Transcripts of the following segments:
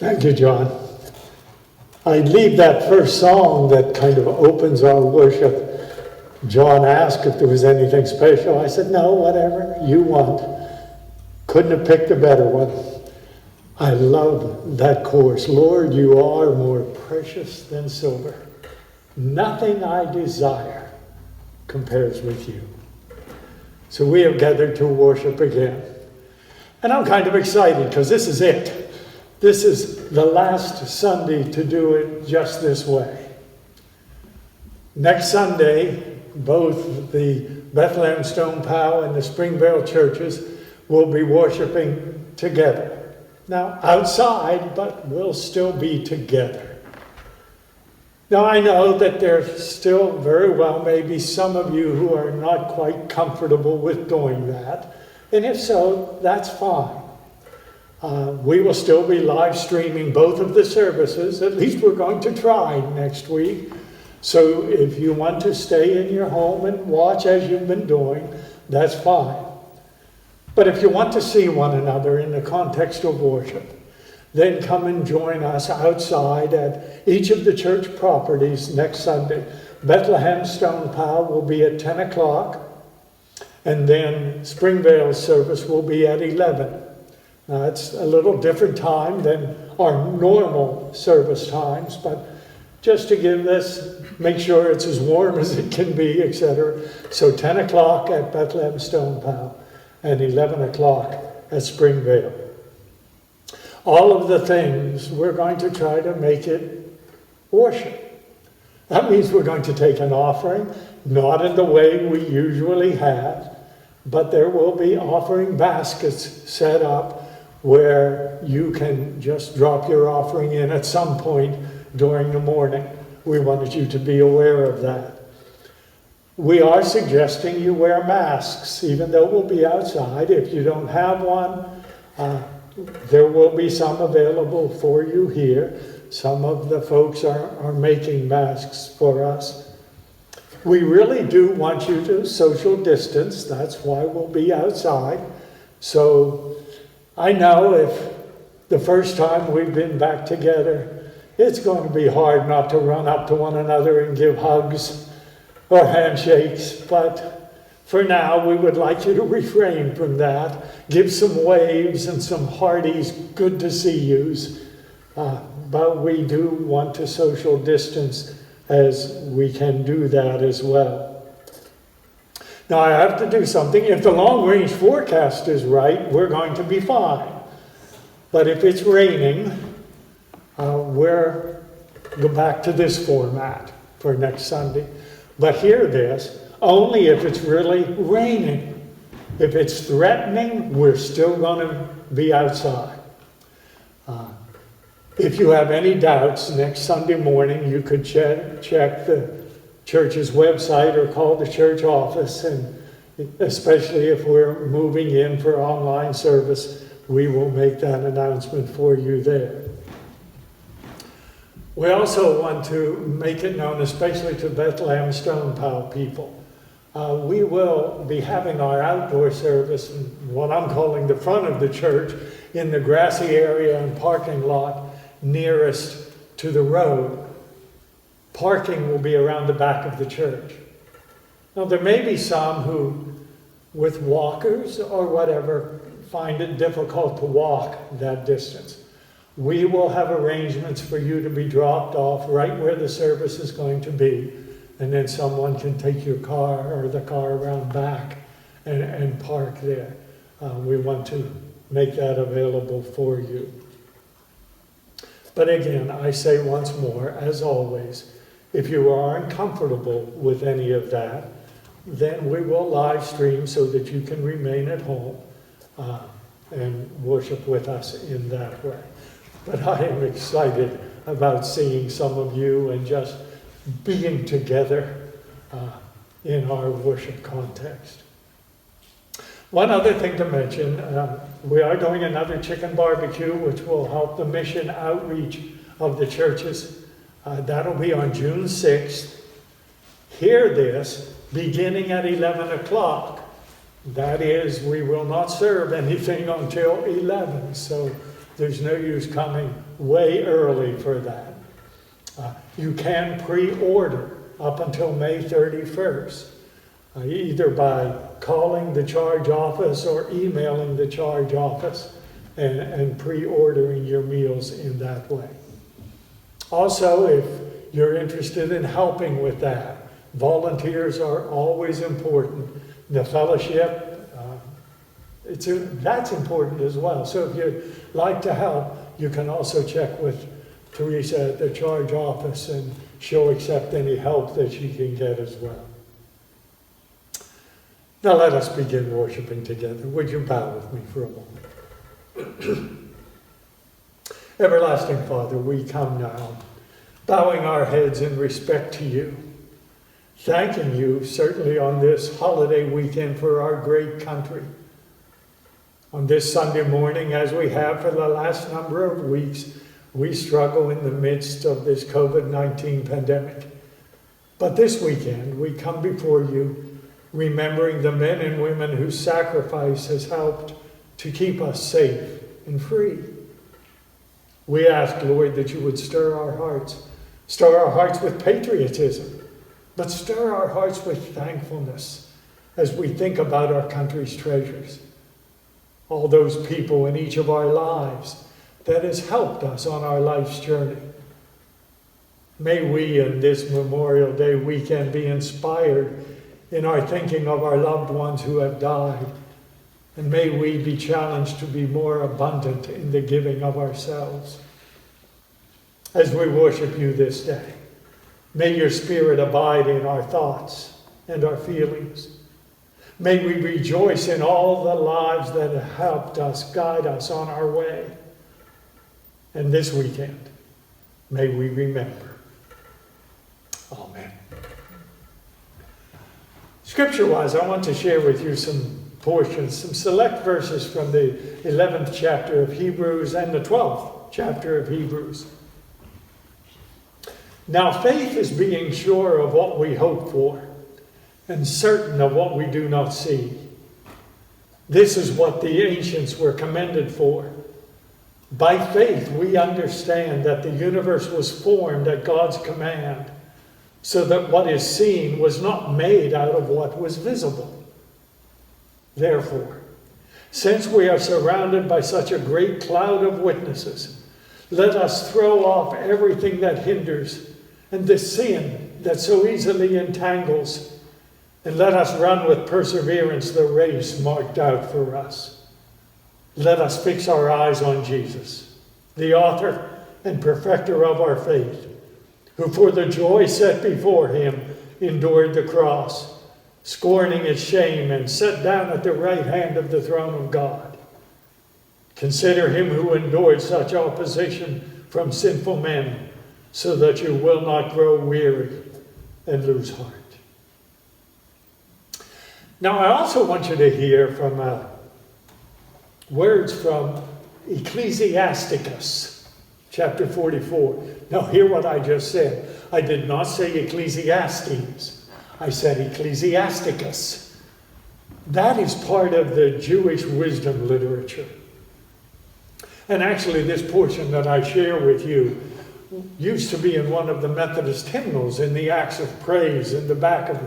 Thank you, John. I leave that first song that kind of opens our worship. John asked if there was anything special. I said, no, whatever you want. Couldn't have picked a better one. I love that chorus. Lord, you are more precious than silver. Nothing I desire compares with you. So we have gathered to worship again. And I'm kind of excited because this is it. This is the last Sunday to do it just this way. Next Sunday, both the Bethlehem, Stonepile, and the Springvale churches will be worshiping together. Now, outside, but we'll still be together. Now, I know that there's still very well maybe some of you who are not quite comfortable with doing that. And if so, that's fine. We will still be live streaming both of the services. At least we're going to try next week. So if you want to stay in your home and watch as you've been doing, that's fine. But if you want to see one another in the context of worship, then come and join us outside at each of the church properties next Sunday. Bethlehem Stonepile will be at 10 o'clock, and then Springvale service will be at 11. Now, it's a little different time than our normal service times, but just to give this, make sure it's as warm as it can be, etc. So 10 o'clock at Bethlehem Stonepile and 11 o'clock at Springvale. All of the things, we're going to try to make it worship. That means we're going to take an offering, not in the way we usually have, but there will be offering baskets set up where you can just drop your offering in at some point during the morning. We wanted you to be aware of that. We are suggesting you wear masks, even though we'll be outside. If you don't have one, there will be some available for you here. Some of the folks are making masks for us. We really do want you to social distance. That's why we'll be outside. So I know if the first time we've been back together, it's going to be hard not to run up to one another and give hugs or handshakes. But for now, we would like you to refrain from that. Give some waves and some hearties, good to see yous. But we do want to social distance as we can do that as well. Now, I have to do something. If the long-range forecast is right, we're going to be fine. But if it's raining, we'll go back to this format for next Sunday. But hear this, only if it's really raining. If it's threatening, we're still going to be outside. If you have any doubts, next Sunday morning you could check the church's website or call the church office, and especially if we're moving in for online service, we will make that announcement for you there. We also want to make it known, especially to Bethlehem Stonepile people. We will be having our outdoor service in what I'm calling the front of the church, in the grassy area and parking lot nearest to the road. Parking will be around the back of the church. Now, there may be some who, with walkers or whatever, find it difficult to walk that distance. We will have arrangements for you to be dropped off right where the service is going to be, and then someone can take your car or the car around back and park there. We want to make that available for you. But again, I say once more, as always, if you are uncomfortable with any of that, then we will live stream so that you can remain at home and worship with us in that way. But I am excited about seeing some of you and just being together in our worship context. One other thing to mention, we are doing another chicken barbecue, which will help the mission outreach of the churches. That'll be on June 6th. Hear this, beginning at 11 o'clock. That is, we will not serve anything until 11. So there's no use coming way early for that. You can pre-order up until May 31st, either by calling the charge office or emailing the charge office and pre-ordering your meals in that way. Also, if you're interested in helping with that, volunteers are always important. The fellowship, that's important as well. So if you'd like to help, you can also check with Teresa at the charge office, and she'll accept any help that she can get as well. Now let us begin worshiping together. Would you bow with me for a moment? Everlasting Father, we come now, bowing our heads in respect to you, thanking you certainly on this holiday weekend for our great country. On this Sunday morning, as we have for the last number of weeks, we struggle in the midst of this COVID-19 pandemic. But this weekend, we come before you, remembering the men and women whose sacrifice has helped to keep us safe and free. We ask, Lord, that you would stir our hearts with patriotism, but stir our hearts with thankfulness as we think about our country's treasures. All those people in each of our lives that has helped us on our life's journey. May we in this Memorial Day weekend be inspired in our thinking of our loved ones who have died, and may we be challenged to be more abundant in the giving of ourselves. As we worship you this day, may your Spirit abide in our thoughts and our feelings. May we rejoice in all the lives that have helped us, guide us on our way. And this weekend, may we remember. Amen. Scripture-wise, I want to share with you some portions, some select verses from the 11th chapter of Hebrews and the 12th chapter of Hebrews. Now, faith is being sure of what we hope for and certain of what we do not see. This is what the ancients were commended for. By faith, we understand that the universe was formed at God's command, so that what is seen was not made out of what was visible. Therefore, since we are surrounded by such a great cloud of witnesses, let us throw off everything that hinders and the sin that so easily entangles, and let us run with perseverance the race marked out for us. Let us fix our eyes on Jesus, the author and perfecter of our faith, who for the joy set before him endured the cross, scorning its shame, and sat down at the right hand of the throne of God. Consider him who endured such opposition from sinful men, so that you will not grow weary and lose heart. Now, I also want you to hear from words from Ecclesiasticus, chapter 44. Now, hear what I just said. I did not say Ecclesiastes. I said Ecclesiasticus. That is part of the Jewish wisdom literature. And actually, this portion that I share with you used to be in one of the Methodist hymnals in the Acts of Praise in the back of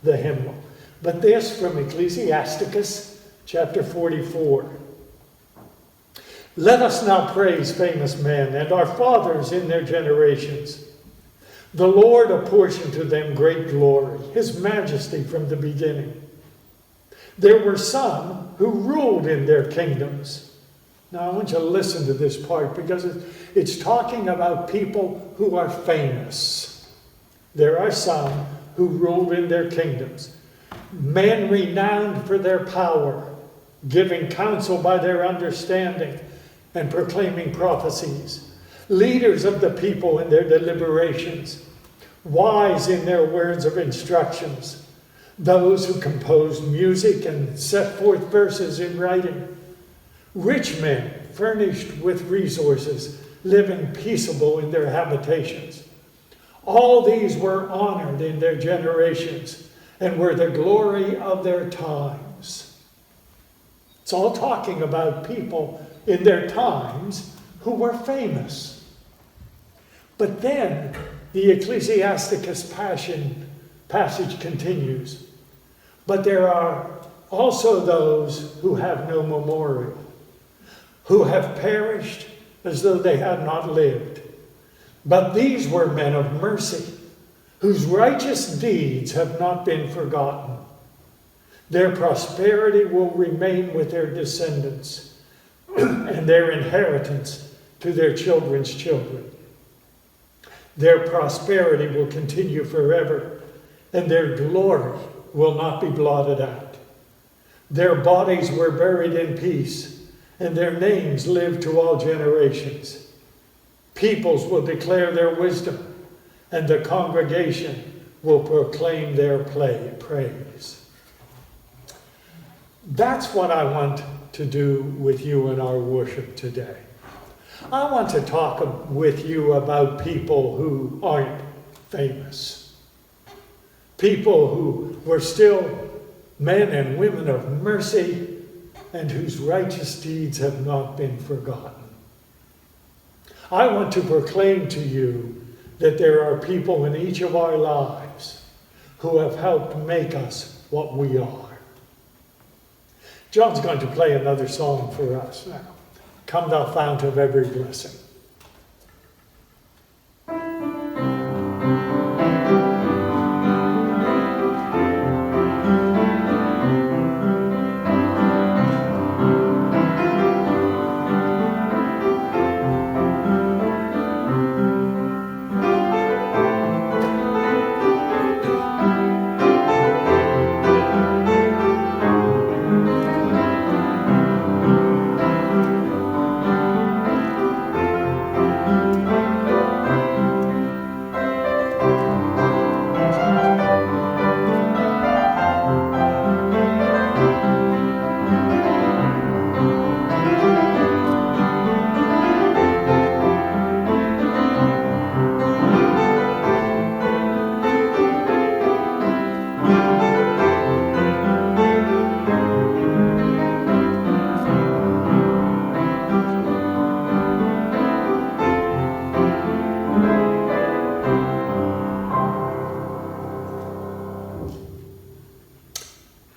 the hymnal. But this from Ecclesiasticus, chapter 44. Let us now praise famous men and our fathers in their generations. The Lord apportioned to them great glory, his majesty from the beginning. There were some who ruled in their kingdoms. Now I want you to listen to this part because it's talking about people who are famous. There are some who ruled in their kingdoms. Men renowned for their power, giving counsel by their understanding, and proclaiming prophecies. Leaders of the people in their deliberations, wise in their words of instructions. Those who composed music and set forth verses in writing. Rich men furnished with resources, living peaceable in their habitations. All these were honored in their generations and were the glory of their times. It's all talking about people in their times who were famous. But then the Ecclesiasticus passage continues. But there are also those who have no memorial, who have perished as though they had not lived. But these were men of mercy, whose righteous deeds have not been forgotten. Their prosperity will remain with their descendants, and their inheritance to their children's children. Their prosperity will continue forever, and their glory will not be blotted out. Their bodies were buried in peace, and their names live to all generations. Peoples will declare their wisdom, and the congregation will proclaim their praise. That's what I want to do with you in our worship today. I want to talk with you about people who aren't famous. People who were still men and women of mercy and whose righteous deeds have not been forgotten. I want to proclaim to you that there are people in each of our lives who have helped make us what we are. John's going to play another song for us now. Come thou fount of every blessing.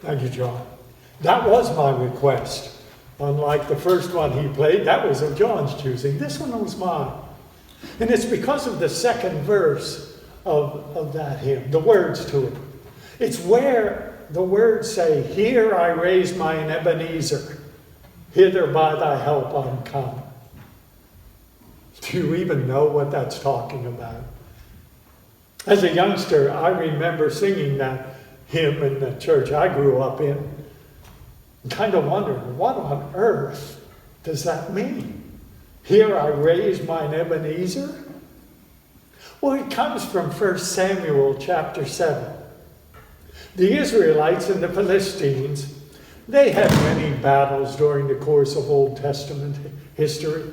Thank you, John. That was my request. Unlike the first one he played, that was of John's choosing. This one was mine. And it's because of the second verse of that hymn, the words to it. It's where the words say, "Here I raise mine Ebenezer, hither by thy help I'm come." Do you even know what that's talking about? As a youngster, I remember singing that hymn in the church I grew up in, and kind of wondering, what on earth does that mean? Here I raise mine Ebenezer? Well, it comes from 1 Samuel chapter 7. The Israelites and the Philistines, they had many battles during the course of Old Testament history.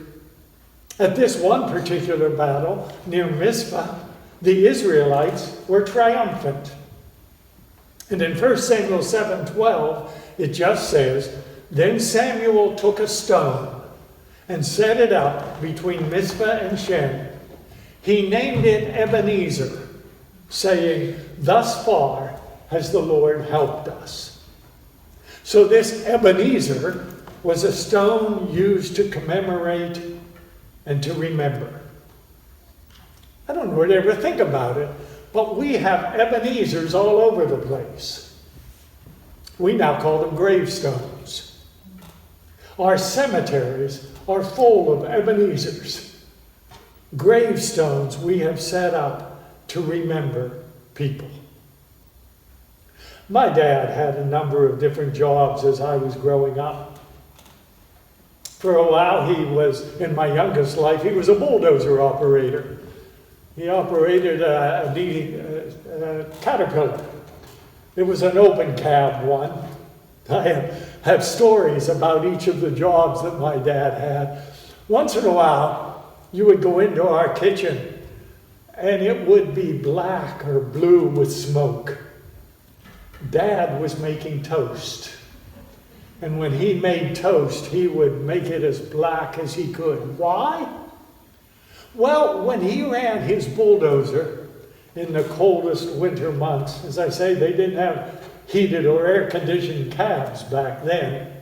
At this one particular battle near Mizpah, the Israelites were triumphant. And in 1 Samuel 7:12, it just says, "Then Samuel took a stone and set it up between Mizpah and Shen. He named it Ebenezer, saying, 'Thus far has the Lord helped us.'" So this Ebenezer was a stone used to commemorate and to remember. I don't really ever think about it, but we have Ebenezers all over the place. We now call them gravestones. Our cemeteries are full of Ebenezers, gravestones we have set up to remember people. My dad had a number of different jobs as I was growing up. For a while, in my youngest life, he was a bulldozer operator. He operated a Caterpillar. It was an open cab one. I have stories about each of the jobs that my dad had. Once in a while, you would go into our kitchen and it would be black or blue with smoke. Dad was making toast. And when he made toast, he would make it as black as he could. Why? Well, when he ran his bulldozer in the coldest winter months, as I say, they didn't have heated or air-conditioned cabs back then.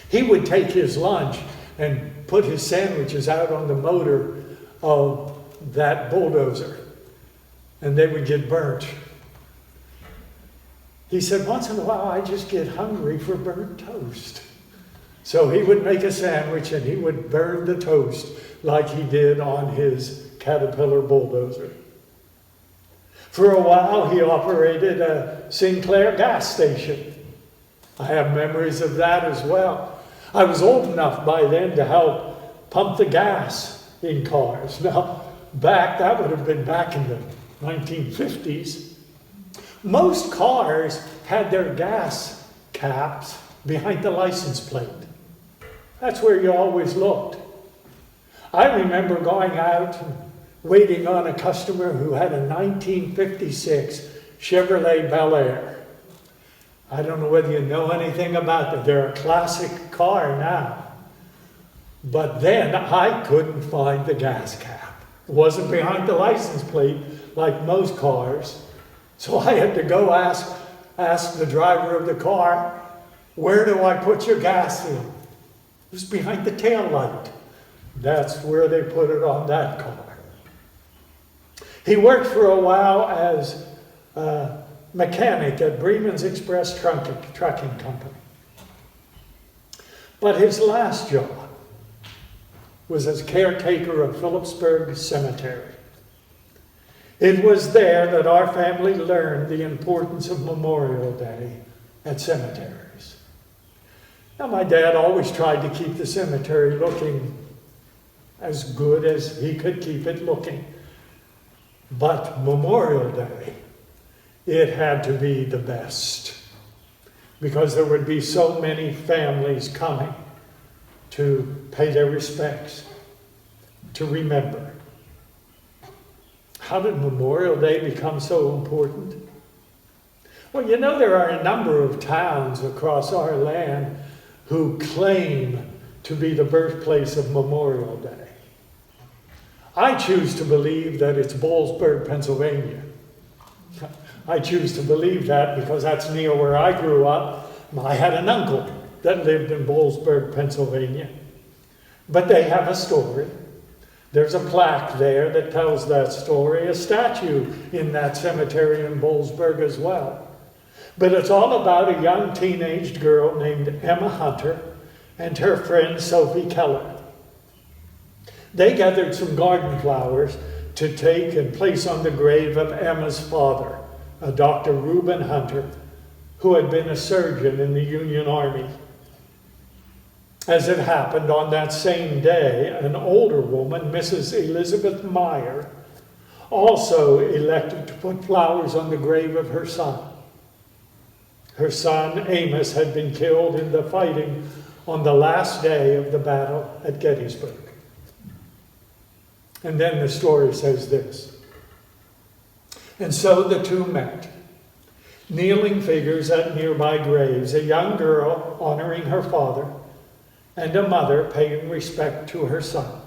He would take his lunch and put his sandwiches out on the motor of that bulldozer, and they would get burnt. He said, once in a while, I just get hungry for burnt toast. So he would make a sandwich and he would burn the toast like he did on his Caterpillar bulldozer. For a while, he operated a Sinclair gas station. I have memories of that as well. I was old enough by then to help pump the gas in cars. Now, that would have been back in the 1950s. Most cars had their gas caps behind the license plate. That's where you always looked. I remember going out and waiting on a customer who had a 1956 Chevrolet Bel Air. I don't know whether you know anything about them. They're a classic car now. But then I couldn't find the gas cap. It wasn't behind the license plate like most cars. So I had to go ask the driver of the car, where do I put your gas in? It was behind the tail light. That's where they put it on that car. He worked for a while as a mechanic at Bremen's Express Trucking Company. But his last job was as caretaker of Phillipsburg Cemetery. It was there that our family learned the importance of Memorial Day at cemeteries. Now, my dad always tried to keep the cemetery looking as good as he could keep it looking. But Memorial Day, it had to be the best, because there would be so many families coming to pay their respects, to remember. How did Memorial Day become so important? Well, you know, there are a number of towns across our land who claim to be the birthplace of Memorial Day. I choose to believe that it's Boalsburg, Pennsylvania. I choose to believe that because that's near where I grew up. I had an uncle that lived in Boalsburg, Pennsylvania. But they have a story. There's a plaque there that tells that story, a statue in that cemetery in Boalsburg as well. But it's all about a young teenage girl named Emma Hunter and her friend Sophie Keller. They gathered some garden flowers to take and place on the grave of Emma's father, a Dr. Reuben Hunter, who had been a surgeon in the Union Army. As it happened, on that same day, an older woman, Mrs. Elizabeth Meyer, also elected to put flowers on the grave of her son. Her son, Amos, had been killed in the fighting on the last day of the battle at Gettysburg. And then the story says this. And so the two met, kneeling figures at nearby graves, a young girl honoring her father, and a mother paying respect to her son,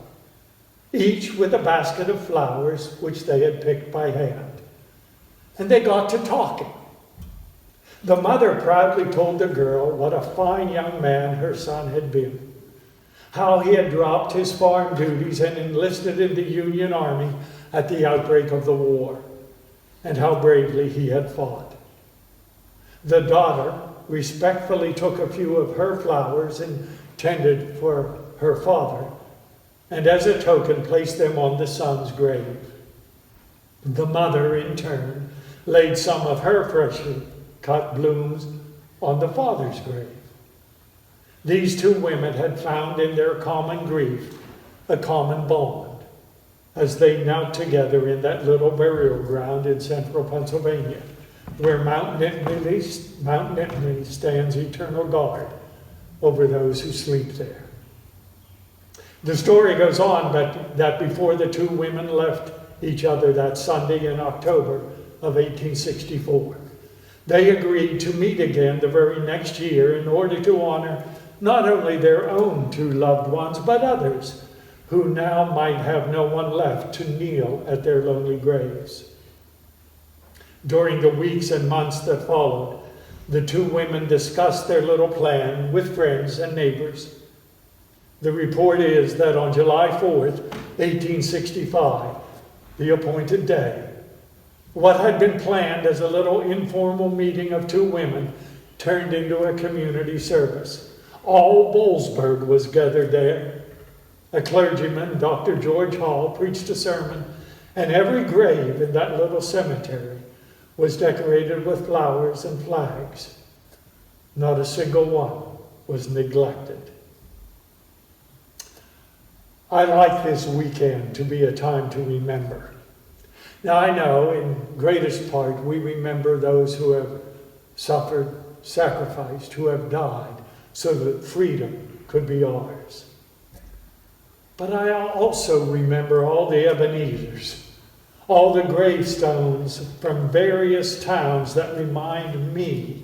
each with a basket of flowers which they had picked by hand. And they got to talking. The mother proudly told the girl what a fine young man her son had been, how he had dropped his farm duties and enlisted in the Union Army at the outbreak of the war, and how bravely he had fought. The daughter respectfully took a few of her flowers intended for her father, and as a token placed them on the son's grave. The mother, in turn, laid some of her freshly cut blooms on the father's grave. These two women had found in their common grief a common bond as they knelt together in that little burial ground in central Pennsylvania, where Mount Nittany stands eternal guard over those who sleep there. The story goes on that before the two women left each other that Sunday in October of 1864, They agreed to meet again the very next year in order to honor not only their own two loved ones, but others who now might have no one left to kneel at their lonely graves. During the weeks and months that followed, the two women discussed their little plan with friends and neighbors. The report is that on July 4th, 1865, the appointed day, what had been planned as a little informal meeting of two women turned into a community service. All Boalsburg was gathered there. A clergyman, Dr. George Hall, preached a sermon, and every grave in that little cemetery was decorated with flowers and flags. Not a single one was neglected. I like this weekend to be a time to remember. Now I know in greatest part we remember those who have suffered, sacrificed, who have died so that freedom could be ours. But I also remember all the Ebenezers, all the gravestones from various towns that remind me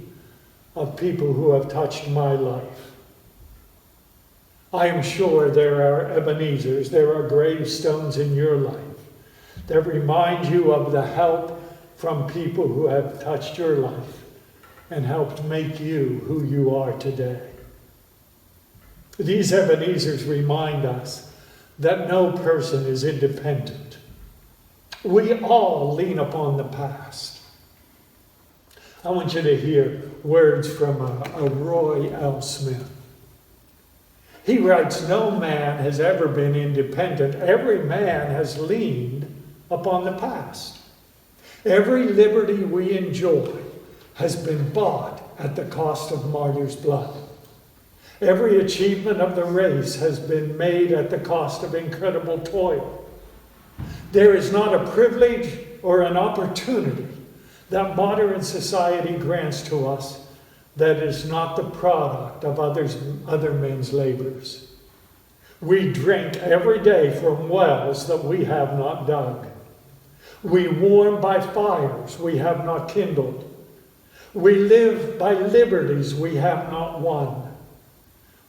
of people who have touched my life. I am sure there are Ebenezers, there are gravestones in your life that remind you of the help from people who have touched your life and helped make you who you are today. These Ebenezers remind us that no person is independent. We all lean upon the past. I want you to hear words from a Roy L. Smith. He writes, "No man has ever been independent. Every man has leaned upon the past. Every liberty we enjoy has been bought at the cost of martyrs' blood. Every achievement of the race has been made at the cost of incredible toil. There is not a privilege or an opportunity that modern society grants to us that is not the product of other men's labors. We drink every day from wells that we have not dug. We warm by fires we have not kindled. We live by liberties we have not won.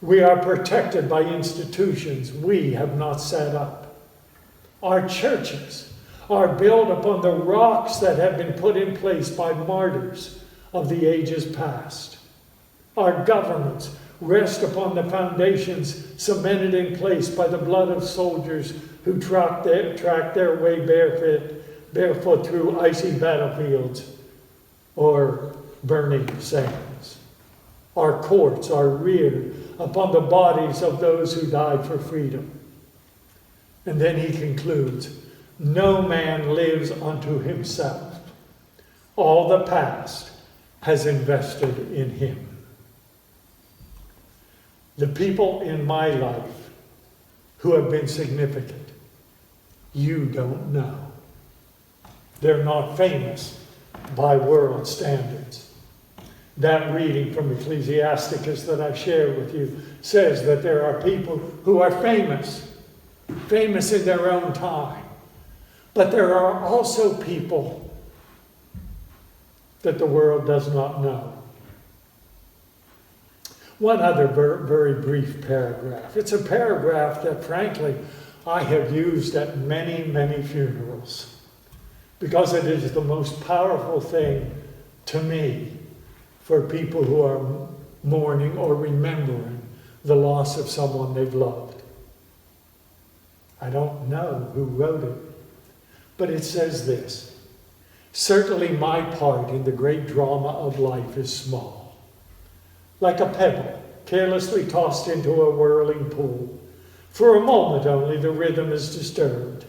We are protected by institutions we have not set up. Our churches are built upon the rocks that have been put in place by martyrs of the ages past. Our governments rest upon the foundations cemented in place by the blood of soldiers who tracked their way barefoot through icy battlefields or burning sands. Our courts are reared upon the bodies of those who died for freedom." And then he concludes, "No man lives unto himself. All the past has invested in him." The people in my life who have been significant, you don't know. They're not famous by world standards. That reading from Ecclesiasticus that I shared with you says that there are people who are famous in their own time. But there are also people that the world does not know. One other very brief paragraph. It's a paragraph that, frankly, I have used at many, many funerals because it is the most powerful thing to me for people who are mourning or remembering the loss of someone they've loved. I don't know who wrote it, but it says this: "Certainly my part in the great drama of life is small. Like a pebble carelessly tossed into a whirling pool. For a moment only the rhythm is disturbed.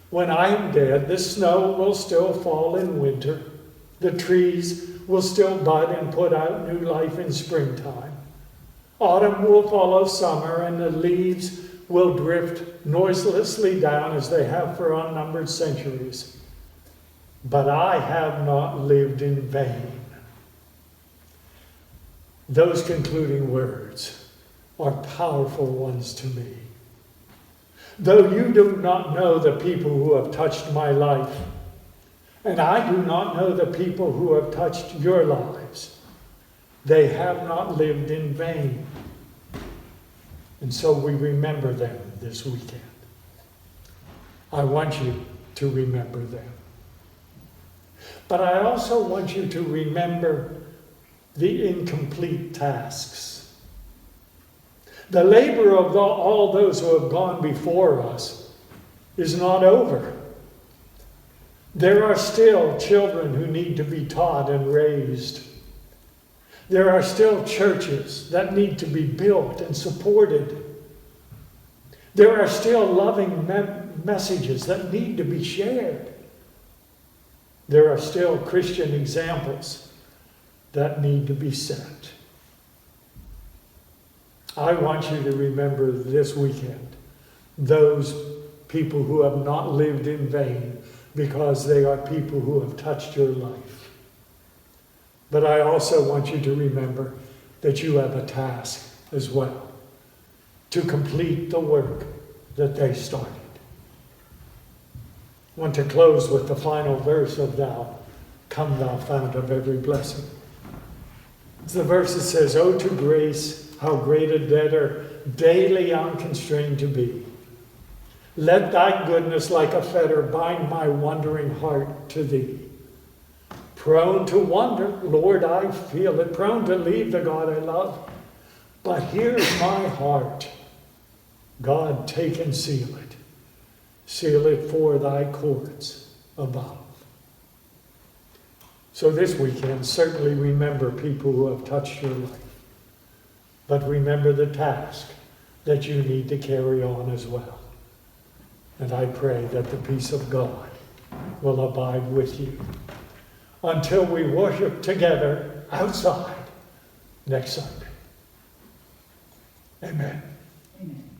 When I am dead, the snow will still fall in winter. The trees will still bud and put out new life in springtime. Autumn will follow summer, and the leaves will drift noiselessly down as they have for unnumbered centuries. But I have not lived in vain." Those concluding words are powerful ones to me. Though you do not know the people who have touched my life, And I do not know the people who have touched your lives. They have not lived in vain. And so we remember them this weekend. I want you to remember them. But I also want you to remember the incomplete tasks. The labor of all those who have gone before us is not over. There are still children who need to be taught and raised. There are still churches that need to be built and supported. There are still loving messages that need to be shared. There are still Christian examples that need to be set. I want you to remember this weekend those people who have not lived in vain, because they are people who have touched your life. But I also want you to remember that you have a task as well, to complete the work that they started. I want to close with the final verse of Thou, Come Thou Fount of Every Blessing. It's the verse that says, "Oh, to grace, how great a debtor daily I'm constrained to be. Let thy goodness like a fetter bind my wandering heart to thee. Prone to wander, Lord, I feel it, prone to leave the God I love. But here's my heart. God, take and seal it. Seal it for thy courts above." So this weekend, certainly remember people who have touched your life. But remember the task that you need to carry on as well. And I pray that the peace of God will abide with you until we worship together outside next Sunday. Amen. Amen.